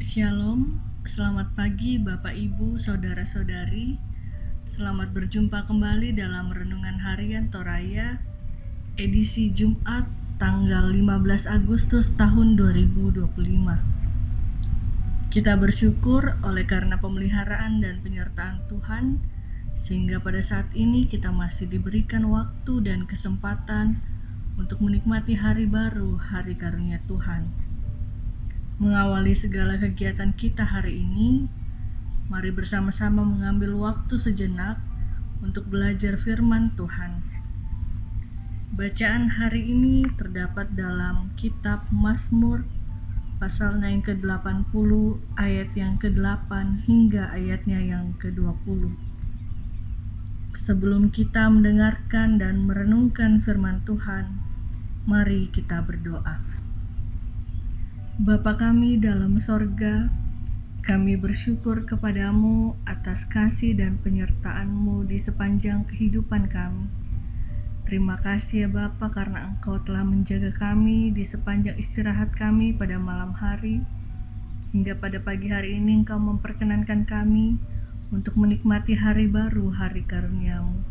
Shalom, selamat pagi Bapak Ibu, Saudara-saudari. Selamat berjumpa kembali dalam Renungan Harian Toraya, edisi Jumat tanggal 15 Agustus tahun 2025. Kita bersyukur oleh karena pemeliharaan dan penyertaan Tuhan, sehingga pada saat ini kita masih diberikan waktu dan kesempatan untuk menikmati hari baru, hari karunia Tuhan. Mengawali segala kegiatan kita hari ini, mari bersama-sama mengambil waktu sejenak untuk belajar firman Tuhan. Bacaan hari ini terdapat dalam kitab Mazmur pasalnya yang ke-80 ayat yang ke-8 hingga ayatnya yang ke-20. Sebelum kita mendengarkan dan merenungkan firman Tuhan, mari kita berdoa. Bapa kami dalam sorga, kami bersyukur kepadamu atas kasih dan penyertaan-Mu di sepanjang kehidupan kami. Terima kasih ya Bapa karena Engkau telah menjaga kami di sepanjang istirahat kami pada malam hari. Hingga pada pagi hari ini Engkau memperkenankan kami untuk menikmati hari baru, hari karunia-Mu.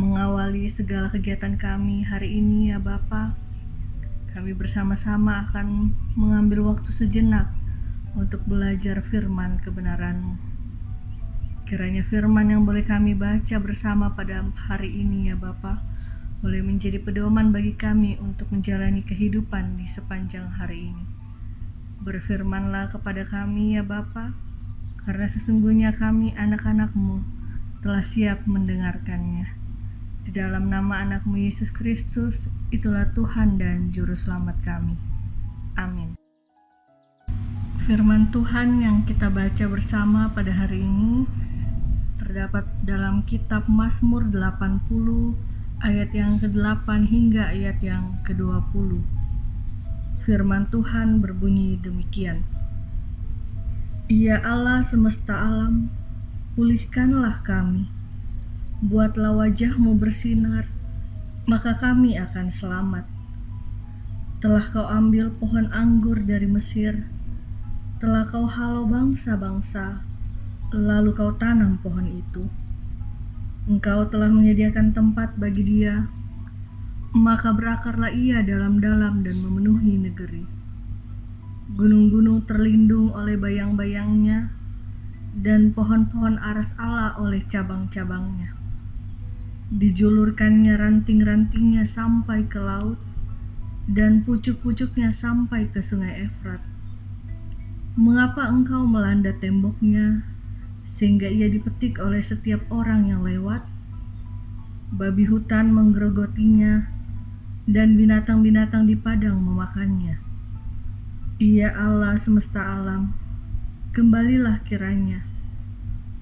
Mengawali segala kegiatan kami hari ini ya Bapa, kami bersama-sama akan mengambil waktu sejenak untuk belajar firman kebenaran-Mu. Kiranya firman yang boleh kami baca bersama pada hari ini ya Bapa, boleh menjadi pedoman bagi kami untuk menjalani kehidupan di sepanjang hari ini. Berfirmanlah kepada kami ya Bapa, karena sesungguhnya kami anak-anak-Mu telah siap mendengarkannya. Di dalam nama anak-Mu Yesus Kristus, itulah Tuhan dan Juru Selamat kami. Amin. Firman Tuhan yang kita baca bersama pada hari ini terdapat dalam kitab Mazmur 80 ayat yang ke-8 hingga ayat yang ke-20. Firman Tuhan berbunyi demikian. Ya Allah semesta alam, pulihkanlah kami. Buatlah wajah-Mu bersinar, maka kami akan selamat. Telah Kau ambil pohon anggur dari Mesir, telah Kau halau bangsa-bangsa, lalu Kau tanam pohon itu. Engkau telah menyediakan tempat bagi dia, maka berakarlah ia dalam-dalam dan memenuhi negeri. Gunung-gunung terlindung oleh bayang-bayangnya, dan pohon-pohon aras Allah oleh cabang-cabangnya. Dijulurkannya ranting-rantingnya sampai ke laut, dan pucuk-pucuknya sampai ke sungai Efrat. Mengapa Engkau melanda temboknya, sehingga ia dipetik oleh setiap orang yang lewat? Babi hutan menggerogotinya, dan binatang-binatang di padang memakannya. Ya Allah semesta alam, kembalilah kiranya,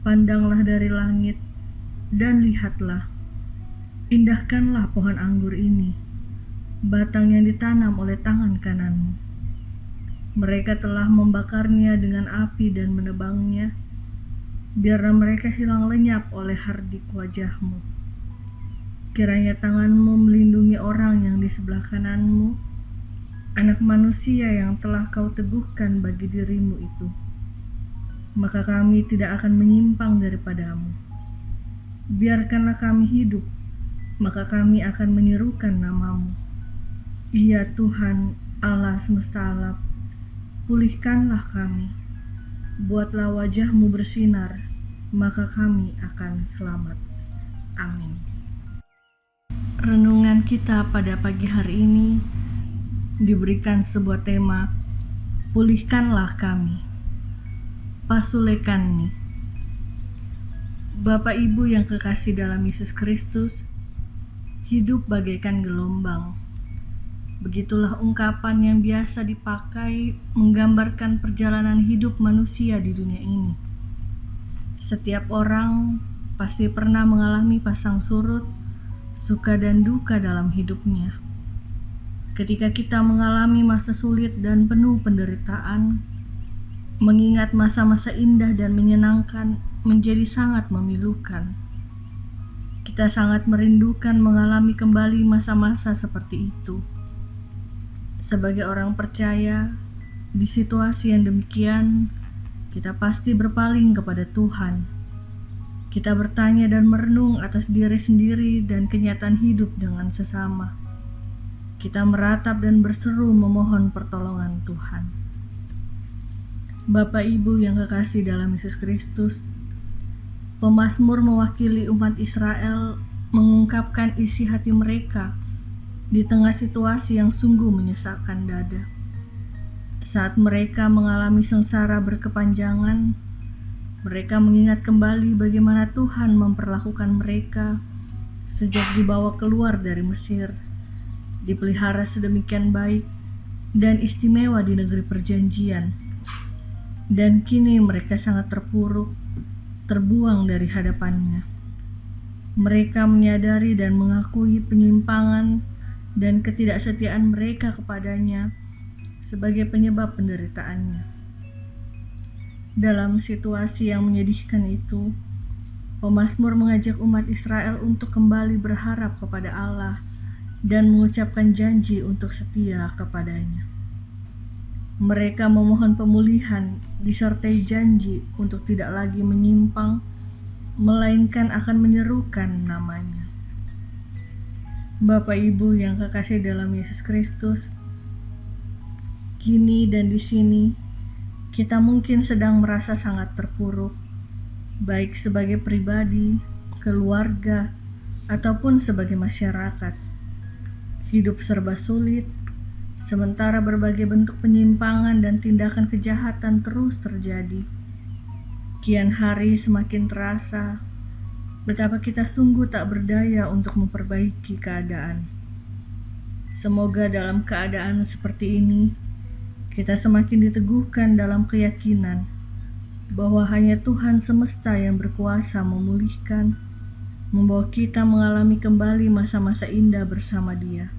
pandanglah dari langit, dan lihatlah. Indahkanlah pohon anggur ini, batang yang ditanam oleh tangan kanan-Mu. Mereka telah membakarnya dengan api dan menebangnya, biarlah mereka hilang lenyap oleh hardik wajah-Mu. Kiranya tangan-Mu melindungi orang yang di sebelah kanan-Mu, anak manusia yang telah Kau teguhkan bagi diri-Mu itu. Maka kami tidak akan menyimpang daripada-Mu. Biarkanlah kami hidup, maka kami akan menyerukan nama-Mu. Ya Tuhan Allah semesta alam, pulihkanlah kami. Buatlah wajah-Mu bersinar, maka kami akan selamat. Amin. Renungan kita pada pagi hari ini diberikan sebuah tema, pulihkanlah kami. Pasulekan nih. Bapak Ibu yang kekasih dalam Yesus Kristus, hidup bagaikan gelombang. Begitulah ungkapan yang biasa dipakai menggambarkan perjalanan hidup manusia di dunia ini. Setiap orang pasti pernah mengalami pasang surut, suka dan duka dalam hidupnya. Ketika kita mengalami masa sulit dan penuh penderitaan, mengingat masa-masa indah dan menyenangkan menjadi sangat memilukan. Kita sangat merindukan mengalami kembali masa-masa seperti itu. Sebagai orang percaya, Di situasi yang demikian, kita pasti berpaling kepada Tuhan. Kita bertanya dan merenung atas diri sendiri dan kenyataan hidup dengan sesama. Kita meratap dan berseru memohon pertolongan Tuhan. Bapak Ibu yang kekasih dalam Yesus Kristus, pemazmur mewakili umat Israel mengungkapkan isi hati mereka di tengah situasi yang sungguh menyesakkan dada. Saat mereka mengalami sengsara berkepanjangan, mereka mengingat kembali bagaimana Tuhan memperlakukan mereka sejak dibawa keluar dari Mesir, dipelihara sedemikian baik dan istimewa di negeri perjanjian. Dan kini mereka sangat terpuruk, terbuang dari hadapannya. Mereka menyadari dan mengakui penyimpangan dan ketidaksetiaan mereka kepadanya sebagai penyebab penderitaannya. Dalam situasi yang menyedihkan itu, pemazmur mengajak umat Israel untuk kembali berharap kepada Allah dan mengucapkan janji untuk setia kepadanya. Mereka memohon pemulihan disertai janji untuk tidak lagi menyimpang, melainkan akan menyerukan namanya. Bapak Ibu yang kekasih dalam Yesus Kristus, kini dan di sini kita mungkin sedang merasa sangat terpuruk, baik sebagai pribadi, keluarga, ataupun sebagai masyarakat. Hidup serba sulit, sementara berbagai bentuk penyimpangan dan tindakan kejahatan terus terjadi. Kian hari semakin terasa betapa kita sungguh tak berdaya untuk memperbaiki keadaan. Semoga dalam keadaan seperti ini, kita semakin diteguhkan dalam keyakinan bahwa hanya Tuhan semesta yang berkuasa memulihkan, membawa kita mengalami kembali masa-masa indah bersama Dia.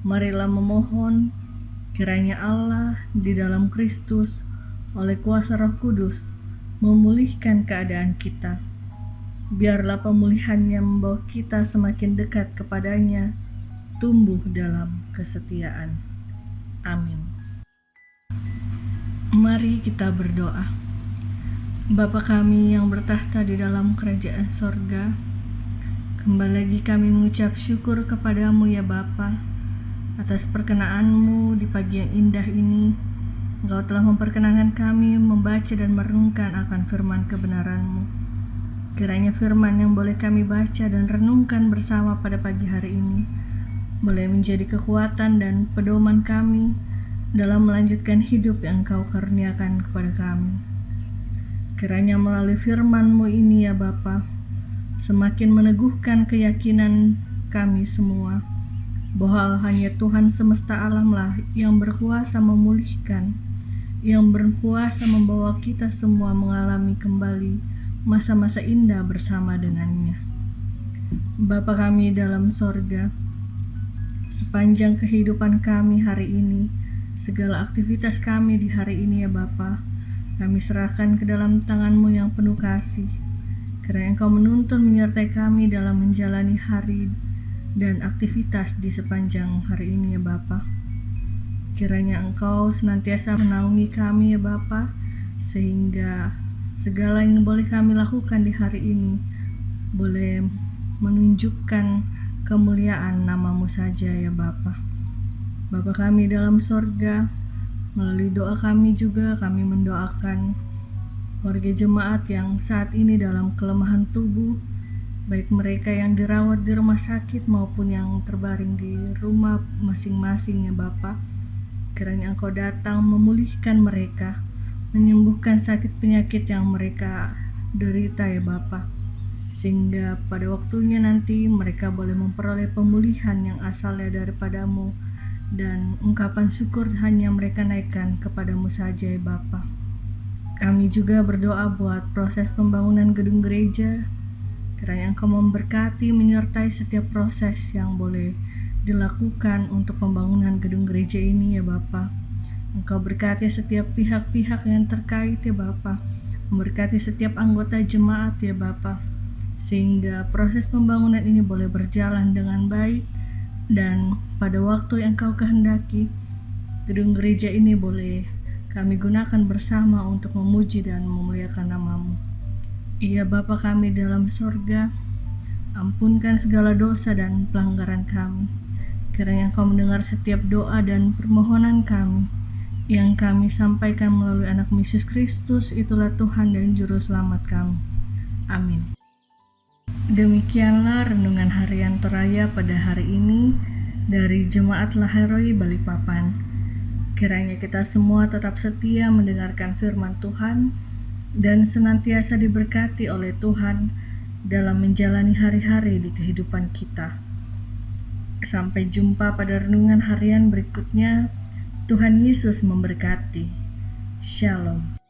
Marilah memohon kiranya Allah di dalam Kristus oleh kuasa Roh Kudus memulihkan keadaan kita. Biarlah pemulihannya membawa kita semakin dekat kepadanya, tumbuh dalam kesetiaan. Amin. Mari kita berdoa. Bapa kami yang bertahta di dalam kerajaan sorga, kembali lagi kami mengucap syukur kepadamu ya Bapa, atas perkenaanmu di pagi yang indah ini. Engkau telah memperkenankan kami membaca dan merenungkan akan firman kebenaranmu. Kiranya firman yang boleh kami baca dan renungkan bersama pada pagi hari ini boleh menjadi kekuatan dan pedoman kami dalam melanjutkan hidup yang Engkau karuniakan kepada kami. Kiranya melalui firman-Mu ini ya Bapa, semakin meneguhkan keyakinan kami semua bahwa hanya Tuhan semesta alamlah yang berkuasa memulihkan, yang berkuasa membawa kita semua mengalami kembali masa-masa indah bersama dengannya. Bapa kami dalam sorga, sepanjang kehidupan kami hari ini, segala aktivitas kami di hari ini ya Bapa, kami serahkan ke dalam tangan-Mu yang penuh kasih. Kiranya Engkau menuntun menyertai kami dalam menjalani hari dan aktivitas di sepanjang hari ini ya Bapa. Kiranya Engkau senantiasa menaungi kami ya Bapa, sehingga segala yang boleh kami lakukan di hari ini boleh menunjukkan kemuliaan nama-Mu saja ya Bapa. Bapa kami dalam sorga, melalui doa kami juga kami mendoakan warga jemaat yang saat ini dalam kelemahan tubuh, baik mereka yang dirawat di rumah sakit maupun yang terbaring di rumah masing-masing ya Bapa. Kiranya Engkau datang memulihkan mereka, menyembuhkan sakit penyakit yang mereka derita ya Bapa, sehingga pada waktunya nanti mereka boleh memperoleh pemulihan yang asalnya daripada-Mu, dan ungkapan syukur hanya mereka naikkan kepadamu saja ya Bapa. Kami juga berdoa buat proses pembangunan gedung gereja. Kiranya Engkau memberkati menyertai setiap proses yang boleh dilakukan untuk pembangunan gedung gereja ini ya Bapa. Engkau berkati setiap pihak-pihak yang terkait ya Bapa, memberkati setiap anggota jemaat ya Bapa, sehingga proses pembangunan ini boleh berjalan dengan baik dan pada waktu yang Kau kehendaki, gedung gereja ini boleh kami gunakan bersama untuk memuji dan memuliakan nama-Mu. Ya Bapa kami dalam sorga, ampunkan segala dosa dan pelanggaran kami. Kiranya Engkau mendengar setiap doa dan permohonan kami yang kami sampaikan melalui anak Yesus Kristus, itulah Tuhan dan Juru Selamat kami. Amin. Demikianlah renungan harian Toraya pada hari ini dari Jemaat Laheroi Balikpapan. Kiranya kita semua tetap setia mendengarkan firman Tuhan dan senantiasa diberkati oleh Tuhan dalam menjalani hari-hari di kehidupan kita. Sampai jumpa pada renungan harian berikutnya. Tuhan Yesus memberkati. Shalom.